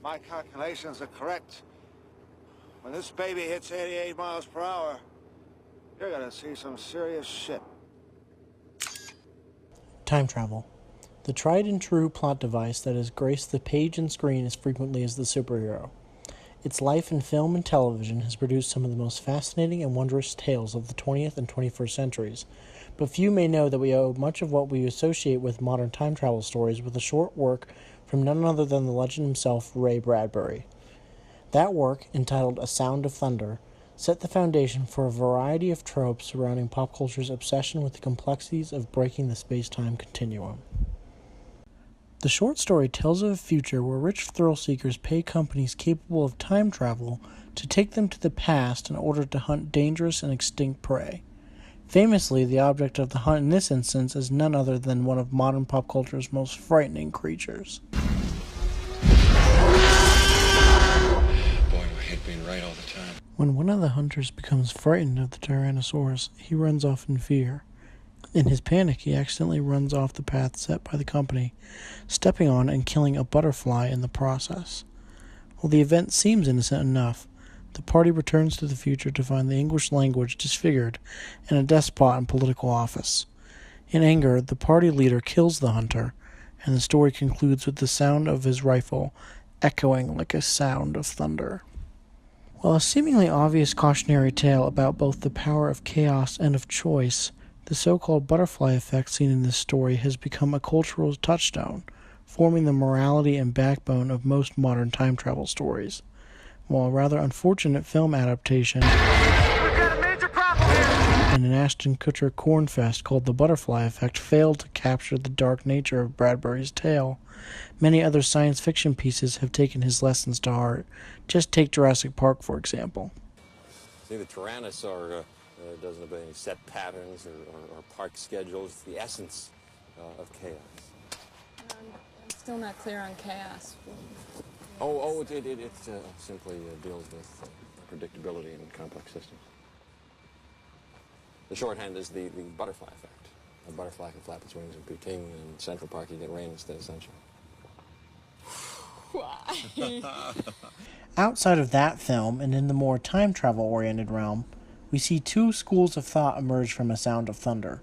my calculations are correct, when this baby hits 88 miles per hour, you're gonna see some serious shit. Time travel. The tried and true plot device that has graced the page and screen as frequently as the superhero. Its life in film and television has produced some of the most fascinating and wondrous tales of the 20th and 21st centuries, but few may know that we owe much of what we associate with modern time travel stories with a short work from none other than the legend himself, Ray Bradbury. That work, entitled A Sound of Thunder, set the foundation for a variety of tropes surrounding pop culture's obsession with the complexities of breaking the space-time continuum. The short story tells of a future where rich thrill-seekers pay companies capable of time travel to take them to the past in order to hunt dangerous and extinct prey. Famously, the object of the hunt in this instance is none other than one of modern pop culture's most frightening creatures. Boy, I hate being right all the time. When one of the hunters becomes frightened of the Tyrannosaurus, he runs off in fear. In his panic, he accidentally runs off the path set by the company, stepping on and killing a butterfly in the process. While the event seems innocent enough, the party returns to the future to find the English language disfigured and a despot in political office. In anger, the party leader kills the hunter, and the story concludes with the sound of his rifle echoing like a sound of thunder. While a seemingly obvious cautionary tale about both the power of chaos and of choice, the so-called butterfly effect seen in this story has become a cultural touchstone, forming the morality and backbone of most modern time travel stories. While a rather unfortunate film adaptation and an Ashton Kutcher cornfest called The Butterfly Effect failed to capture the dark nature of Bradbury's tale, many other science fiction pieces have taken his lessons to heart. Just take Jurassic Park, for example. See, the Tyrannosaur doesn't obey any set patterns or park schedules. It's the essence of chaos. I'm still not clear on chaos. It simply deals with predictability in complex systems. The shorthand is the butterfly effect. A butterfly can flap its wings in Peking, and in Central Park you get rain instead of sunshine. Why? Outside of that film, and in the more time travel-oriented realm, we see two schools of thought emerge from A Sound of Thunder.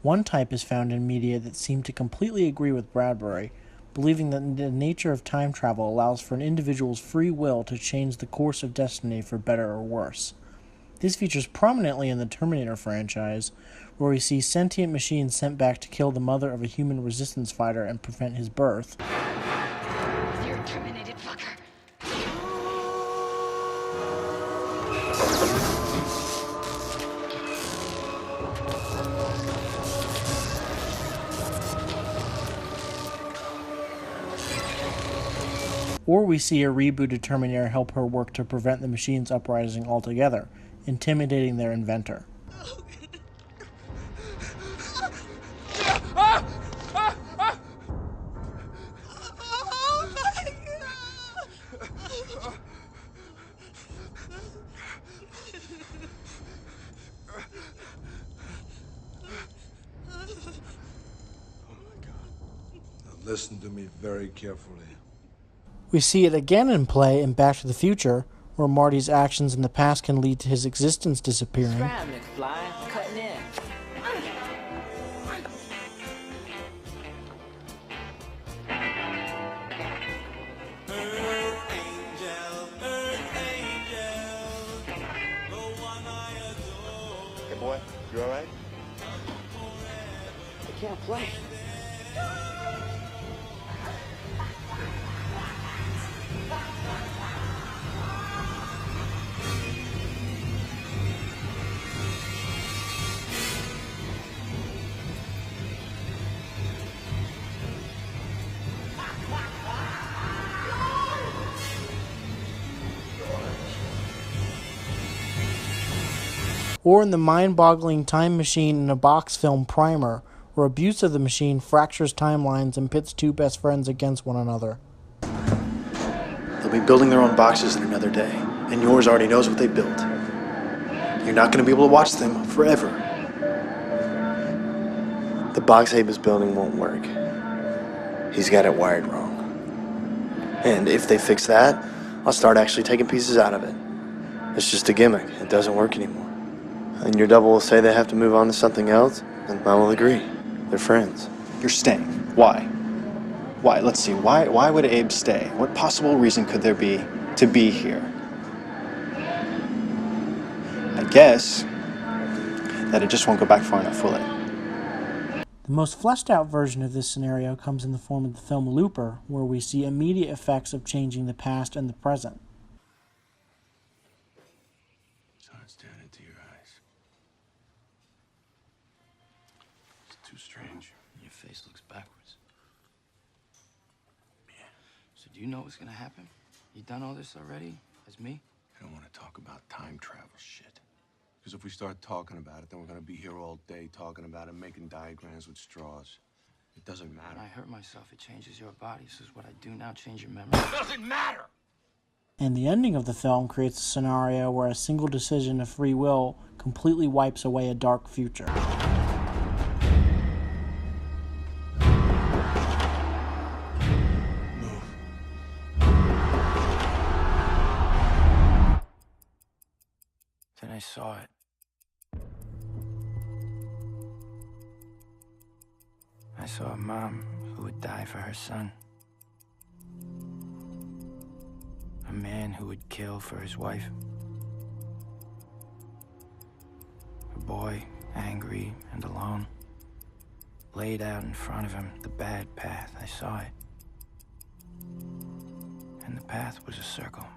One type is found in media that seem to completely agree with Bradbury, believing that the nature of time travel allows for an individual's free will to change the course of destiny for better or worse. This features prominently in the Terminator franchise, where we see sentient machines sent back to kill the mother of a human resistance fighter and prevent his birth. You're a terminated fucker. Or we see a rebooted Terminator help her work to prevent the machine's uprising altogether, intimidating their inventor. Listen to me very carefully. We see it again in play in Back to the Future, where Marty's actions in the past can lead to his existence disappearing. Scram, McFly, cutting in. Hey boy, you alright? I can't play. Or in the mind-boggling Time Machine in a Box film Primer, where abuse of the machine fractures timelines and pits two best friends against one another. They'll be building their own boxes in another day, and yours already knows what they built. You're not going to be able to watch them forever. The box Abe is building won't work. He's got it wired wrong. And if they fix that, I'll start actually taking pieces out of it. It's just a gimmick. It doesn't work anymore. And your double will say they have to move on to something else, and I will agree. They're friends. You're staying. Why? Why? Let's see. Why would Abe stay? What possible reason could there be to be here? I guess that it just won't go back far enough, will it? The most fleshed out version of this scenario comes in the form of the film Looper, where we see immediate effects of changing the past and the present. Start staring into your eyes. It's too strange. Your face looks backwards. So do you know what's gonna happen? You done all this already? As me? I don't want to talk about time travel shit. Because if we start talking about it, then we're going to be here all day talking about it, making diagrams with straws. It doesn't matter. When I hurt myself, it changes your body. So is what I do now change your memory? It doesn't matter! And the ending of the film creates a scenario where a single decision of free will completely wipes away a dark future. Then I saw it. I saw a mom who would die for her son. A man who would kill for his wife. A boy, angry and alone, laid out in front of him the bad path. I saw it. And the path was a circle.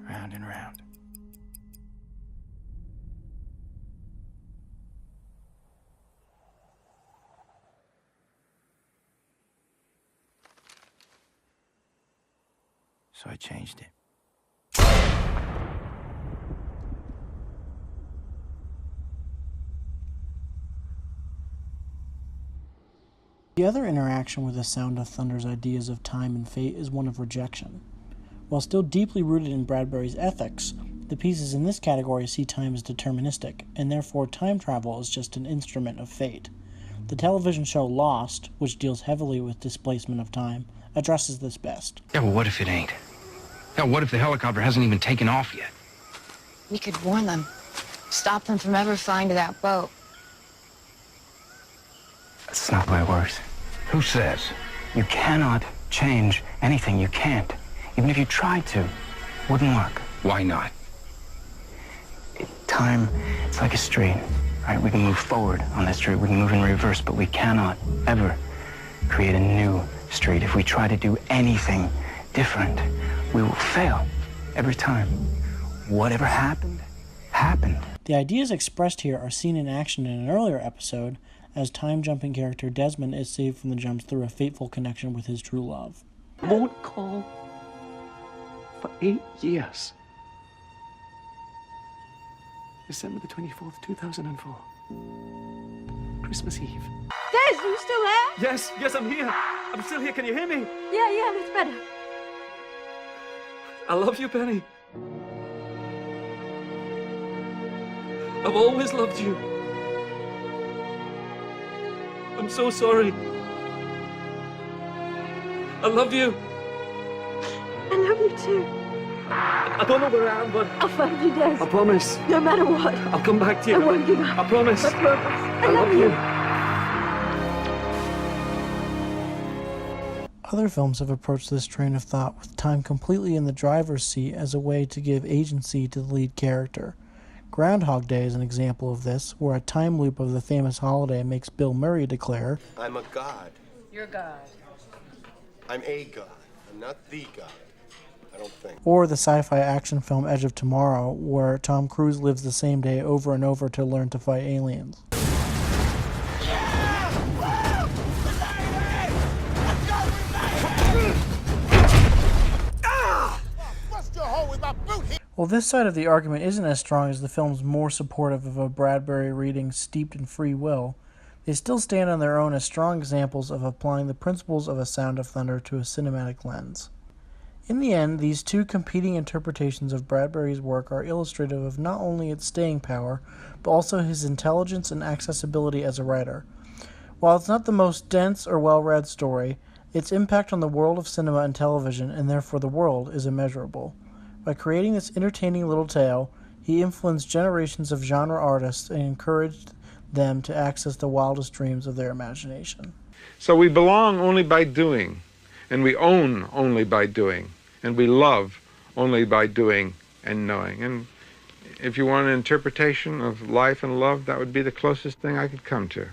Round and round. So I changed it. The other interaction with the Sound of Thunder's ideas of time and fate is one of rejection. While still deeply rooted in Bradbury's ethics, the pieces in this category see time as deterministic, and therefore time travel is just an instrument of fate. The television show Lost, which deals heavily with displacement of time, addresses this best. Yeah, well, what if it ain't? Hell, what if the helicopter hasn't even taken off yet? We could warn them. Stop them from ever flying to that boat. That's not the way it works. Who says? You cannot change anything. You can't. Even if you tried to, wouldn't work. Why not? Time, it's like a street, right? We can move forward on that street. We can move in reverse, but we cannot ever create a new street. If we try to do anything different, we will fail every time. Whatever happened, happened. The ideas expressed here are seen in action in an earlier episode, as time-jumping character Desmond is saved from the jumps through a fateful connection with his true love. Won't call for 8 years. December the 24th, 2004. Christmas Eve. Des, are you still there? Yes, I'm here. I'm still here. Can you hear me? Yeah, much better. I love you, Penny. I've always loved you. I'm so sorry. I love you. I love you too. I don't know where I am, but I'll find you, Des. I promise. No matter what. I'll come back to you. I won't give up. I promise. I promise. I love you. Other films have approached this train of thought with time completely in the driver's seat as a way to give agency to the lead character. Groundhog Day is an example of this, where a time loop of the famous holiday makes Bill Murray declare, I'm a god. You're God. I'm a god. I'm not the god. I don't think. or the sci-fi action film Edge of Tomorrow, where Tom Cruise lives the same day over and over to learn to fight aliens. While this side of the argument isn't as strong as the films more supportive of a Bradbury reading steeped in free will, they still stand on their own as strong examples of applying the principles of A Sound of Thunder to a cinematic lens. In the end, these two competing interpretations of Bradbury's work are illustrative of not only its staying power, but also his intelligence and accessibility as a writer. While it's not the most dense or well-read story, its impact on the world of cinema and television, and therefore the world, is immeasurable. By creating this entertaining little tale, he influenced generations of genre artists and encouraged them to access the wildest dreams of their imagination. So we belong only by doing, and we own only by doing, and we love only by doing and knowing. And if you want an interpretation of life and love, that would be the closest thing I could come to.